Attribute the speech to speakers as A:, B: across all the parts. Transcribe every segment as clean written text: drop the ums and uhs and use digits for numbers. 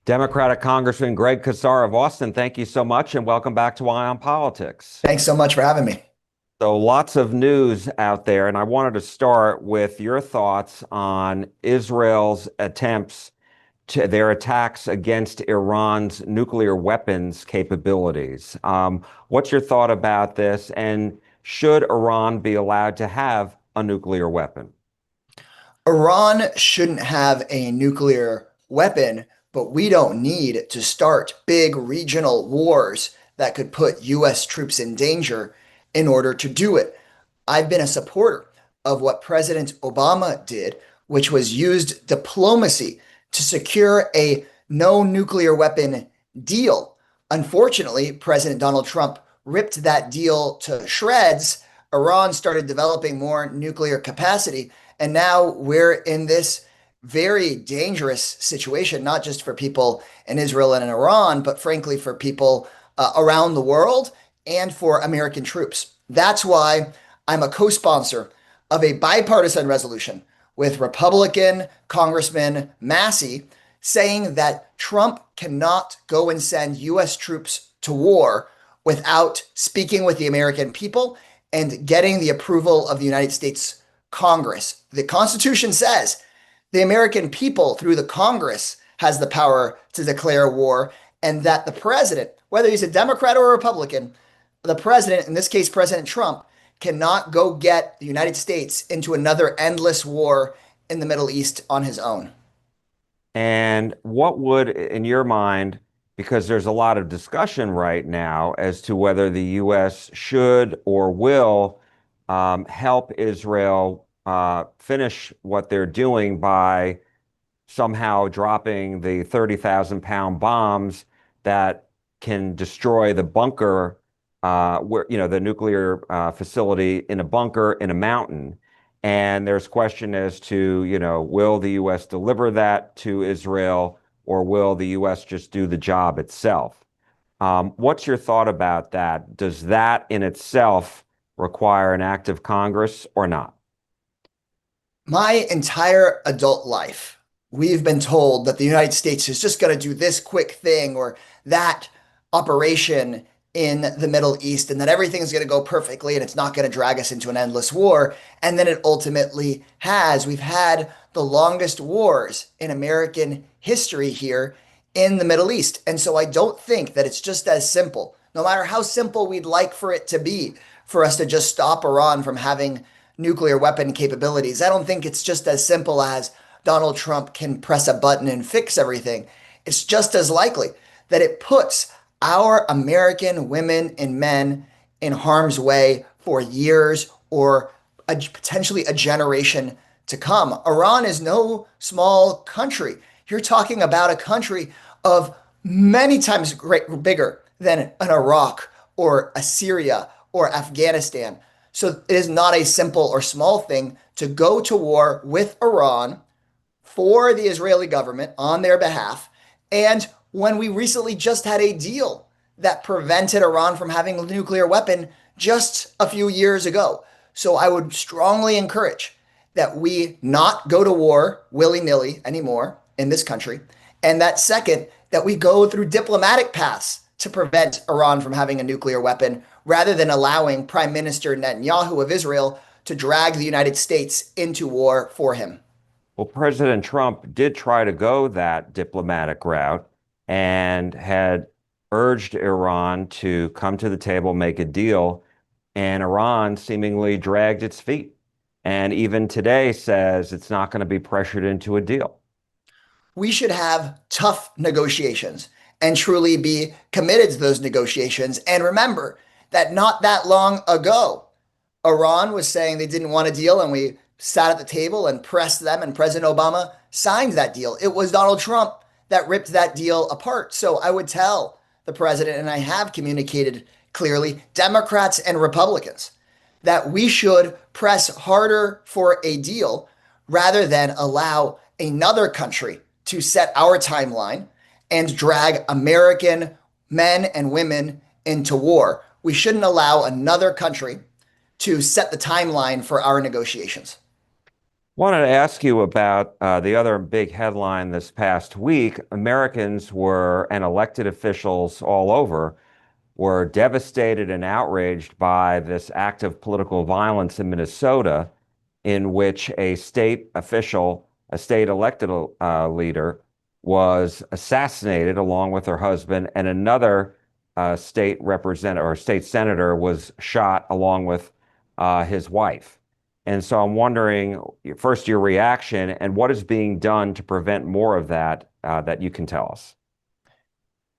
A: Democratic Congressman Greg Casar of Austin, thank you so much and welcome back to Eye on Politics.
B: Thanks so much for having me.
A: So, lots of news out there, and I wanted to start with your thoughts on Israel's attempts to their attacks against Iran's nuclear weapons capabilities. What's your thought about this, and should Iran be allowed to have a nuclear weapon?
B: Iran shouldn't have a nuclear weapon, but we don't need to start big regional wars that could put US troops in danger in order to do it. I've been a supporter of what President Obama did, which was used diplomacy to secure a no nuclear weapon deal. Unfortunately, President Donald Trump ripped that deal to shreds. Iran started developing more nuclear capacity, and now we're in this very dangerous situation, not just for people in Israel and in Iran, but frankly for people around the world and for American troops. That's why I'm a co-sponsor of a bipartisan resolution with Republican Congressman Massey saying that Trump cannot go and send US troops to war without speaking with the American people and getting the approval of the United States Congress. The Constitution says the American people, through the Congress, has the power to declare war, and that the president, whether he's a Democrat or a Republican, the president, in this case, President Trump, cannot go get the United States into another endless war in the Middle East on his own.
A: And what would, in your mind, because there's a lot of discussion right now as to whether the U.S. should or will help Israel finish what they're doing by somehow dropping the 30,000-pound bombs that can destroy the bunker, the nuclear facility in a bunker in a mountain. And there's question as to, will the U.S. deliver that to Israel, or will the U.S. just do the job itself? What's your thought about that? Does that in itself require an act of Congress or not?
B: My entire adult life, we've been told that the United States is just going to do this quick thing or that operation in the Middle East and that everything's going to go perfectly and it's not going to drag us into an endless war. And then it ultimately has. We've had the longest wars in American history here in the Middle East. And so I don't think that it's just as simple, no matter how simple we'd like for it to be, for us to just stop Iran from having nuclear weapon capabilities. I don't think it's just as simple as Donald Trump can press a button and fix everything. It's just as likely that it puts our American women and men in harm's way for years or potentially a generation to come. Iran is no small country. You're talking about a country of many times bigger than an Iraq or a Syria or Afghanistan. So it is not a simple or small thing to go to war with Iran for the Israeli government on their behalf. And when we recently just had a deal that prevented Iran from having a nuclear weapon just a few years ago. So I would strongly encourage that we not go to war willy-nilly anymore in this country. And that second, that we go through diplomatic paths to prevent Iran from having a nuclear weapon rather than allowing Prime Minister Netanyahu of Israel to drag the United States into war for him.
A: Well, President Trump did try to go that diplomatic route and had urged Iran to come to the table, make a deal, and Iran seemingly dragged its feet. And even today says it's not going to be pressured into a deal.
B: We should have tough negotiations and truly be committed to those negotiations. And remember that not that long ago, Iran was saying they didn't want a deal, and we sat at the table and pressed them, and President Obama signed that deal. It was Donald Trump that ripped that deal apart. So I would tell the president, and I have communicated clearly, Democrats and Republicans, that we should press harder for a deal rather than allow another country to set our timeline and drag American men and women into war. We shouldn't allow another country to set the timeline for our negotiations.
A: Wanted to ask you about the other big headline this past week. Americans were, and elected officials all over, were devastated and outraged by this act of political violence in Minnesota, in which a state official, a state elected leader, was assassinated along with her husband, and another state representative or state senator was shot along with his wife. And so I'm wondering, first, your reaction and what is being done to prevent more of that that you can tell us.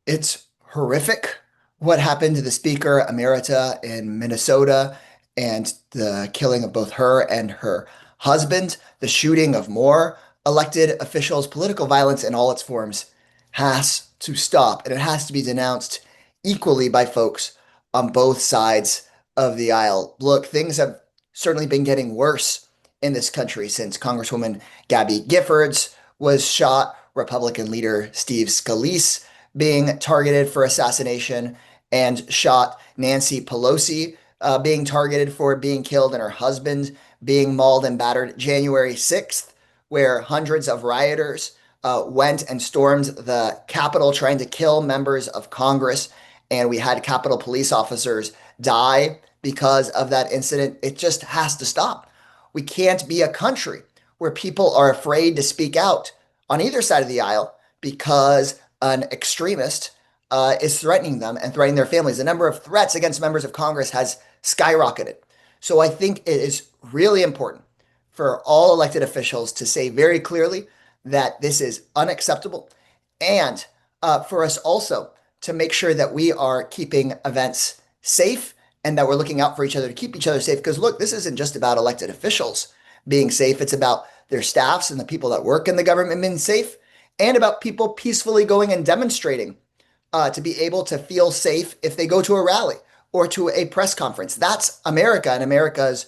B: It's horrific what happened to the Speaker Emerita in Minnesota and the killing of both her and her husband, the shooting of more elected officials. Political violence in all its forms has to stop, and it has to be denounced equally by folks on both sides of the aisle. Look, things have certainly been getting worse in this country since Congresswoman Gabby Giffords was shot, Republican leader Steve Scalise being targeted for assassination, and shot Nancy Pelosi being targeted for being killed, and her husband being mauled and battered January 6th, where hundreds of rioters went and stormed the Capitol trying to kill members of Congress. And we had Capitol police officers die because of that incident. It just has to stop. We can't be a country where people are afraid to speak out on either side of the aisle because an extremist is threatening them and threatening their families. The number of threats against members of Congress has skyrocketed. So I think it is really important for all elected officials to say very clearly that this is unacceptable, and for us also to make sure that we are keeping events safe and that we're looking out for each other to keep each other safe. Because look, this isn't just about elected officials being safe, it's about their staffs and the people that work in the government being safe, and about people peacefully going and demonstrating to be able to feel safe if they go to a rally or to a press conference. That's America, and America's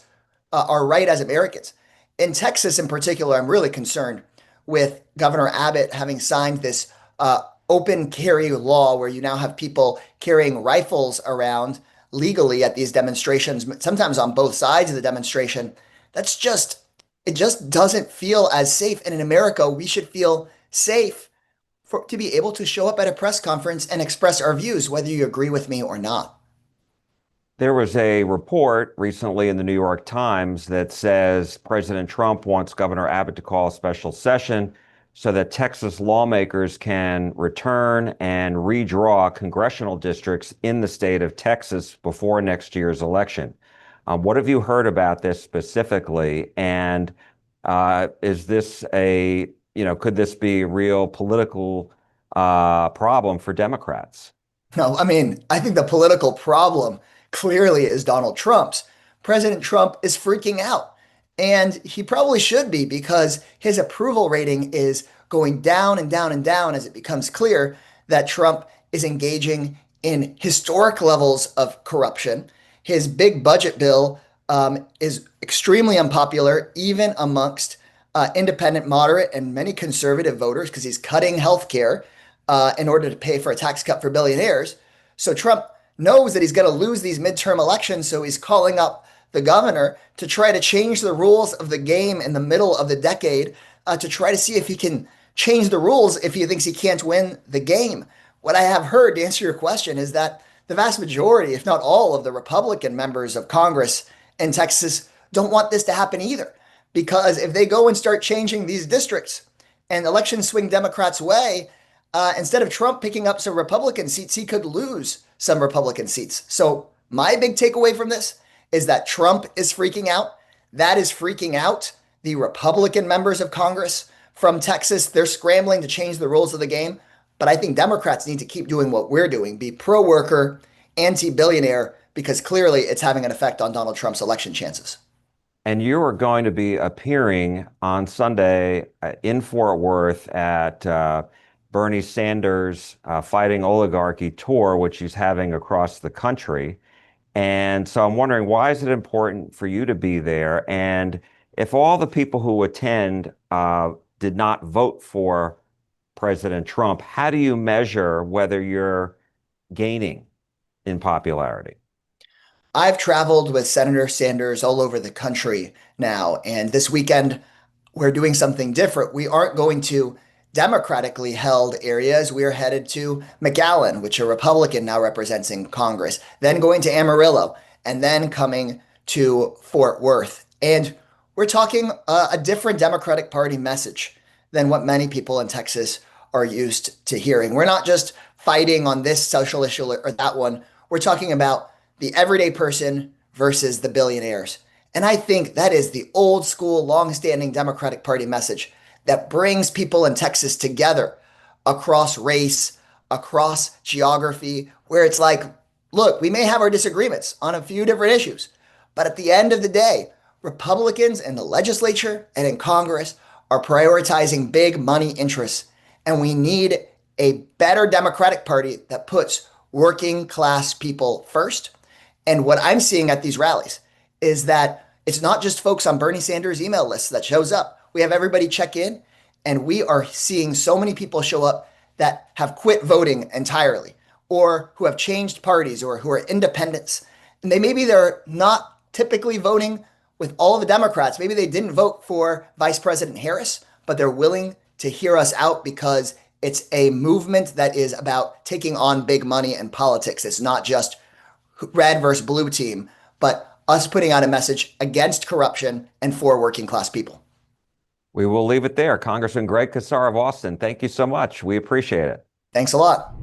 B: our right as Americans. In Texas, in particular, I'm really concerned with Governor Abbott having signed this open carry law where you now have people carrying rifles around legally at these demonstrations, sometimes on both sides of the demonstration. That's just, it just doesn't feel as safe. And in America, we should feel safe to be able to show up at a press conference and express our views, whether you agree with me or not.
A: There was a report recently in the New York Times that says President Trump wants Governor Abbott to call a special session so that Texas lawmakers can return and redraw congressional districts in the state of Texas before next year's election. What have you heard about this specifically? And is this could this be a real political problem for Democrats?
B: No, I mean, I think the political problem clearly is Donald Trump's. President Trump is freaking out, and he probably should be because his approval rating is going down and down and down as it becomes clear that Trump is engaging in historic levels of corruption. His big budget bill is extremely unpopular, even amongst independent, moderate, and many conservative voters because he's cutting health care in order to pay for a tax cut for billionaires. So Trump knows that he's going to lose these midterm elections, so he's calling up the governor to try to change the rules of the game in the middle of the decade to try to see if he can change the rules if he thinks he can't win the game. What I have heard, to answer your question, is that the vast majority, if not all, of the Republican members of Congress in Texas don't want this to happen either. Because if they go and start changing these districts and elections swing Democrats' way, instead of Trump picking up some Republican seats, he could lose some Republican seats. So my big takeaway from this is that Trump is freaking out. That is freaking out the Republican members of Congress from Texas. They're scrambling to change the rules of the game. But I think Democrats need to keep doing what we're doing, be pro-worker, anti-billionaire, because clearly it's having an effect on Donald Trump's election chances.
A: And you are going to be appearing on Sunday in Fort Worth at Bernie Sanders' Fighting Oligarchy tour, which he's having across the country. And so I'm wondering, why is it important for you to be there? And if all the people who attend did not vote for President Trump, how do you measure whether you're gaining in popularity?
B: I've traveled with Senator Sanders all over the country now, and this weekend we're doing something different. We aren't going to democratically held areas. We are headed to McAllen, which a Republican now represents in Congress, then going to Amarillo, and then coming to Fort Worth. And we're talking a different Democratic Party message than what many people in Texas are used to hearing. We're not just fighting on this social issue or that one. We're talking about the everyday person versus the billionaires. And I think that is the old school, long-standing Democratic Party message that brings people in Texas together across race, across geography, where it's like, look, we may have our disagreements on a few different issues, but at the end of the day, Republicans in the legislature and in Congress are prioritizing big money interests. And we need a better Democratic Party that puts working class people first. And what I'm seeing at these rallies is that it's not just folks on Bernie Sanders' email lists that shows up. We have everybody check in, and we are seeing so many people show up that have quit voting entirely, or who have changed parties, or who are independents. And they're not typically voting with all of the Democrats. Maybe they didn't vote for Vice President Harris, but they're willing to hear us out because it's a movement that is about taking on big money and politics. It's not just red versus blue team, but us putting out a message against corruption and for working class people.
A: We will leave it there. Congressman Greg Casar of Austin, thank you so much. We appreciate it.
B: Thanks a lot.